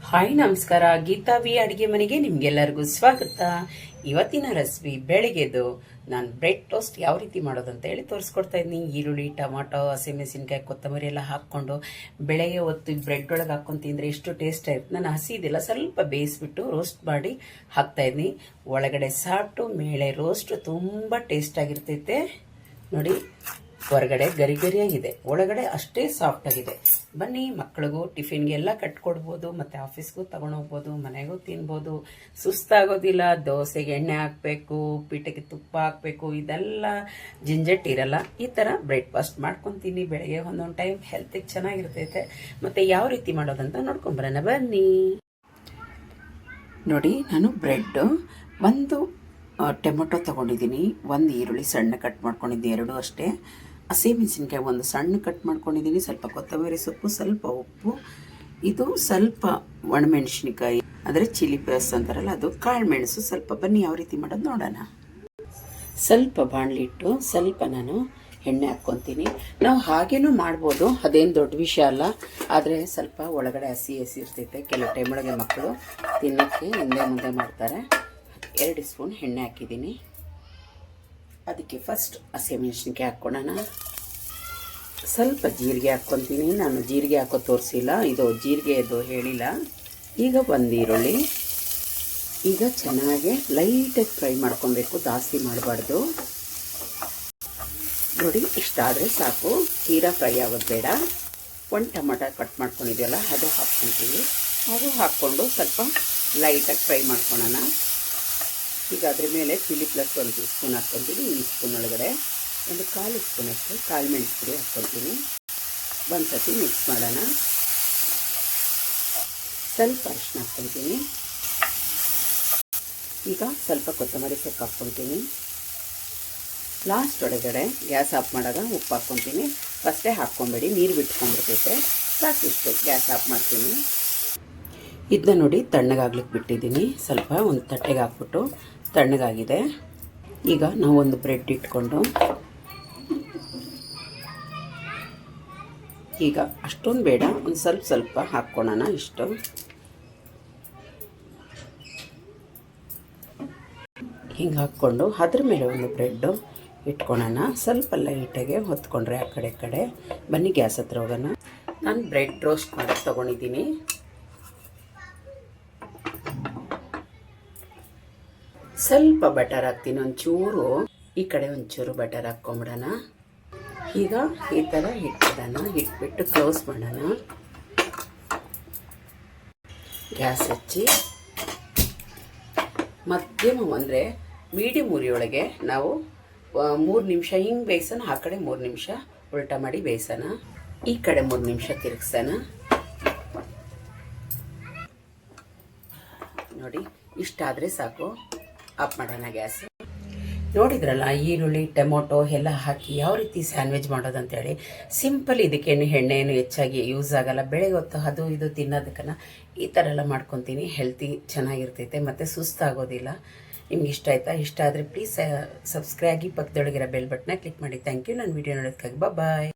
Hi ನಮಸ್ಕಾರ, Geetha V ಅಡುಗೆ ಮನೆಗೆ ನಿಮ್ಗೆಲ್ಲರಿಗೂ ಸ್ವಾಗತ. ಇವತ್ತಿನ ರೆಸಿಪಿ ಬೆಳಿಗ್ಗೆದು ನಾನು ಬ್ರೆಡ್ ಟೋಸ್ಟ್ ಯಾವ ರೀತಿ ಮಾಡೋದು ಅಂತ ಹೇಳಿ ತೋರಿಸ್ಕೊಡ್ತಾ ಇದ್ದೀನಿ. ಈರುಳ್ಳಿ, ಟೊಮಾಟೊ, ಹಸಿಮೆಣಸಿನ್ಕಾಯಿ, ಕೊತ್ತಂಬರಿ ಎಲ್ಲ ಹಾಕ್ಕೊಂಡು ಬೆಳಗ್ಗೆ ಹೊತ್ತು ಬ್ರೆಡ್ ಒಳಗೆ ಹಾಕೊಂಡು ತಿಂದರೆ ಎಷ್ಟು ಟೇಸ್ಟ್ ಆಯ್ತು. ನಾನು ಹಸಿದಿಲ್ಲ, ಸ್ವಲ್ಪ ಬೇಯಿಸ್ಬಿಟ್ಟು ರೋಸ್ಟ್ ಮಾಡಿ ಹಾಕ್ತಾ ಇದ್ದೀನಿ. ಒಳಗಡೆ ಸಾಫ್ಟು, ಮೇಲೆ ರೋಸ್ಟ್ ತುಂಬ ಟೇಸ್ಟ್ ಆಗಿರ್ತೈತೆ ನೋಡಿ. ಹೊರಗಡೆ ಗರಿ ಗರಿಯಾಗಿದೆ, ಒಳಗಡೆ ಅಷ್ಟೇ ಸಾಫ್ಟ್ ಆಗಿದೆ. ಬನ್ನಿ, ಮಕ್ಕಳಿಗೂ ಟಿಫಿನ್ಗೆ ಎಲ್ಲ ಕಟ್ಕೊಡ್ಬೋದು, ಮತ್ತು ಆಫೀಸ್ಗೂ ತಗೊಂಡೋಗ್ಬೋದು, ಮನೆಗೂ ತಿನ್ಬೋದು. ಸುಸ್ತಾಗೋದಿಲ್ಲ. ದೋಸೆಗೆ ಎಣ್ಣೆ ಹಾಕಬೇಕು, ಪೀಠಕ್ಕೆ ತುಪ್ಪ ಹಾಕಬೇಕು, ಇದೆಲ್ಲ ಜಿಂಜಟ್ ಇರಲ್ಲ. ಈ ಥರ ಬ್ರೇಕ್ಫಾಸ್ಟ್ ಮಾಡ್ಕೊತೀನಿ ಬೆಳಗ್ಗೆ ಒಂದೊಂದು ಟೈಮ್. ಹೆಲ್ತಿಗೆ ಚೆನ್ನಾಗಿರ್ತೈತೆ. ಮತ್ತು ಯಾವ ರೀತಿ ಮಾಡೋದಂತ ನೋಡ್ಕೊಂಬರೋಣ ಬನ್ನಿ. ನೋಡಿ, ನಾನು ಬ್ರೆಡ್ ಒಂದು ಟೊಮೆಟೊ ತೊಗೊಂಡಿದ್ದೀನಿ, ಒಂದು ಈರುಳ್ಳಿ ಸಣ್ಣ ಕಟ್ ಮಾಡ್ಕೊಂಡಿದ್ದೀನಿ, ಎರಡು ಅಷ್ಟೇ. ಹಸಿಮೆಣಸಿನ್ಕಾಯಿ ಒಂದು ಸಣ್ಣ ಕಟ್ ಮಾಡ್ಕೊಂಡಿದ್ದೀನಿ, ಸ್ವಲ್ಪ ಕೊತ್ತಂಬರಿ ಸೊಪ್ಪು, ಸ್ವಲ್ಪ ಉಪ್ಪು, ಇದು ಸ್ವಲ್ಪ ಒಣಮೆಣಸಿನ್ಕಾಯಿ ಅಂದರೆ ಚಿಲ್ಲಿ ಪೇಸ್ಟ್ ಅಂತಾರಲ್ಲ ಅದು, ಕಾಳು ಮೆಣಸು ಸ್ವಲ್ಪ. ಬನ್ನಿ ಯಾವ ರೀತಿ ಮಾಡೋದು ನೋಡೋಣ. ಸ್ವಲ್ಪ ಬಾಣಲಿ ಇಟ್ಟು ಸ್ವಲ್ಪ ನಾನು ಎಣ್ಣೆ ಹಾಕ್ಕೊತೀನಿ. ನಾವು ಹಾಗೇನೂ ಮಾಡ್ಬೋದು, ಅದೇನು ದೊಡ್ಡ ವಿಷಯ ಅಲ್ಲ. ಆದರೆ ಸ್ವಲ್ಪ ಒಳಗಡೆ ಹಸಿ ಇರ್ತೈತೆ. ಕೆಲವು ಟೈಮ್ ಒಳಗೆ ಮಕ್ಕಳು ತಿನ್ನೋಕ್ಕೆ ಹಿಂದೆ ಮುಂದೆ ಮಾಡ್ತಾರೆ. 2 ಸ್ಪೂನ್ ಎಣ್ಣೆ ಹಾಕಿದ್ದೀನಿ. ಅದಕ್ಕೆ ಫಸ್ಟ್ ಹಸಿಮೆಣಸಿನ್ಕಾಯಿ ಹಾಕ್ಕೊಳ್ಳೋಣ. ಸ್ವಲ್ಪ ಜೀರಿಗೆ ಹಾಕ್ಕೊತೀನಿ. ನಾನು ಜೀರಿಗೆ ಹಾಕೋ ತೋರಿಸಿಲ್ಲ, ಇದು ಜೀರಿಗೆದು ಹೇಳಿಲ್ಲ. ಈಗ ಒಂದು ಈರುಳ್ಳಿ. ಈಗ ಚೆನ್ನಾಗಿ ಲೈಟಾಗಿ ಫ್ರೈ ಮಾಡ್ಕೊಬೇಕು, ಜಾಸ್ತಿ ಮಾಡಬಾರ್ದು. ನೋಡಿ, ಇಷ್ಟಾದರೆ ಸಾಕು, ತೀರಾ ಫ್ರೈ ಆಗೋದು ಬೇಡ. ಒಂದು ಟೊಮಾಟೊ ಕಟ್ ಮಾಡ್ಕೊಂಡಿದ್ದೀವಲ್ಲ ಅದು ಹಾಕ್ಕೊತೀವಿ. ಅದು ಹಾಕ್ಕೊಂಡು ಸ್ವಲ್ಪ ಲೈಟಾಗಿ ಫ್ರೈ ಮಾಡ್ಕೊಳ್ಳೋಣ. ಈಗ ಅದ್ರ ಮೇಲೆ ಚಿಲ್ಲಿ ಫ್ಲೇಕ್ಸ್ 1 ಟೀ ಸ್ಪೂನ್ ಹಾಕ್ಕೊತೀನಿ. ಈ ಸ್ಪೂನ್ ಒಳಗಡೆ ಒಂದು 1/4 ಸ್ಪೂನಷ್ಟು ಕಾಳು ಮೆಣಸು ಪುಡಿ ಹಾಕ್ಕೊತೀನಿ. ಒಂದು ಸತಿ ಮಿಕ್ಸ್ ಮಾಡೋಣ. ಸ್ವಲ್ಪ ಅರಿಶಿನ ಹಾಕ್ಕೊತೀನಿ. ಈಗ ಸ್ವಲ್ಪ ಕೊತ್ತಂಬರಿ ಸೊಪ್ಪು ಹಾಕ್ಕೊತೀನಿ. ಲಾಸ್ಟ್ ಒಳಗಡೆ ಗ್ಯಾಸ್ ಆಫ್ ಮಾಡಾಗ ಉಪ್ಪು ಹಾಕ್ಕೊತೀನಿ. ಫಸ್ಟೇ ಹಾಕ್ಕೊಂಬೇಡಿ, ನೀರು ಬಿಟ್ಕೊಂಡ್ಬಿಡ್ತೈತೆ. ಸಾಕಿಷ್ಟು ಗ್ಯಾಸ್ ಆಫ್ ಮಾಡ್ತೀನಿ. ಇದನ್ನ ನೋಡಿ ತಣ್ಣಗಾಗ್ಲಿಕ್ಕೆ ಬಿಟ್ಟಿದ್ದೀನಿ. ಸ್ವಲ್ಪ ಒಂದು ತಟ್ಟೆಗೆ ಹಾಕ್ಬಿಟ್ಟು ತಣ್ಣಗಾಗಿದೆ. ಈಗ ನಾವು ಒಂದು ಬ್ರೆಡ್ ಇಟ್ಕೊಂಡು, ಈಗ ಅಷ್ಟೊಂದು ಬೇಡ, ಒಂದು ಸ್ವಲ್ಪ ಹಾಕ್ಕೊಳ್ಳೋಣ. ಇಷ್ಟು ಹಿಂಗೆ ಹಾಕ್ಕೊಂಡು ಅದ್ರ ಮೇಲೆ ಒಂದು ಬ್ರೆಡ್ಡು ಇಟ್ಕೊಳ್ಳೋಣ. ಸ್ವಲ್ಪ ಲೈಟಾಗೆ ಹೊತ್ಕೊಂಡ್ರೆ ಆ ಕಡೆ. ಬನ್ನಿ ಗ್ಯಾಸ್ ಹತ್ರ ಹೋಗೋಣ. ನಾನು ಬ್ರೆಡ್ ರೋಸ್ಟ್ ಮಾಡೋಕ್ಕೆ ತೊಗೊಂಡಿದ್ದೀನಿ. ಸ್ವಲ್ಪ ಬಟರ್ ಹಾಕ್ತೀನಿ, ಒಂಚೂರು ಈ ಕಡೆ ಒಂಚೂರು ಬಟರ್ ಹಾಕ್ಕೊಂಬಿಡೋಣ. ಈಗ ಈ ಥರ ಇಟ್ಬಿಡೋಣ. ಇಟ್ಬಿಟ್ಟು ಕ್ಲೋಸ್ ಮಾಡೋಣ. ಗ್ಯಾಸ್ ಹಚ್ಚಿ ಮಧ್ಯಮ ಅಂದರೆ ಮೀಡಿಯಮ್ ಉರಿಯೊಳಗೆ ನಾವು 3 ನಿಮಿಷ ಹಿಂಗೆ ಬೇಯಿಸೋಣ. ಆ ಕಡೆ 3 ನಿಮಿಷ ಉಲ್ಟಾ ಮಾಡಿ ಬೇಯಿಸೋಣ. ಈ ಕಡೆ 3 ನಿಮಿಷ ತಿರುಗಿಸೋಣ. ನೋಡಿ, ಇಷ್ಟಾದರೆ ಸಾಕು, ಆಫ್ ಮಾಡೋಣ ಗ್ಯಾಸ್. ನೋಡಿದ್ರಲ್ಲ, ಈರುಳ್ಳಿ ಟೊಮೊಟೊ ಎಲ್ಲ ಹಾಕಿ ಯಾವ ರೀತಿ ಸ್ಯಾಂಡ್ವಿಚ್ ಮಾಡೋದಂತೇಳಿ. ಸಿಂಪಲ್. ಇದಕ್ಕೇನು ಎಣ್ಣೆಯನ್ನು ಹೆಚ್ಚಾಗಿ ಯೂಸ್ ಆಗಲ್ಲ. ಬೆಳಗ್ಗೆ ಹೊತ್ತು ಅದು ಇದು ತಿನ್ನೋದಕ್ಕನ್ನ ಈ ಥರ ಎಲ್ಲ ಮಾಡ್ಕೊತೀನಿ. ಹೆಲ್ತಿ ಚೆನ್ನಾಗಿರ್ತೈತೆ ಮತ್ತು ಸುಸ್ತಾಗೋದಿಲ್ಲ. ನಿಮ್ಗೆ ಇಷ್ಟ ಆಯಿತಾ? ಇಷ್ಟ ಆದರೆ ಪ್ಲೀಸ್ ಸಬ್ಸ್ಕ್ರೈಬ್ ಆಗಿ, ಪಕ್ಕದೊಳಗಿರೋ ಬೆಲ್ ಬಟನ್ನ ಕ್ಲಿಕ್ ಮಾಡಿ. Thank you. ನನ್ನ ವೀಡಿಯೋ ನೋಡೋದಕ್ಕಾಗಿ ಬಾಯ್.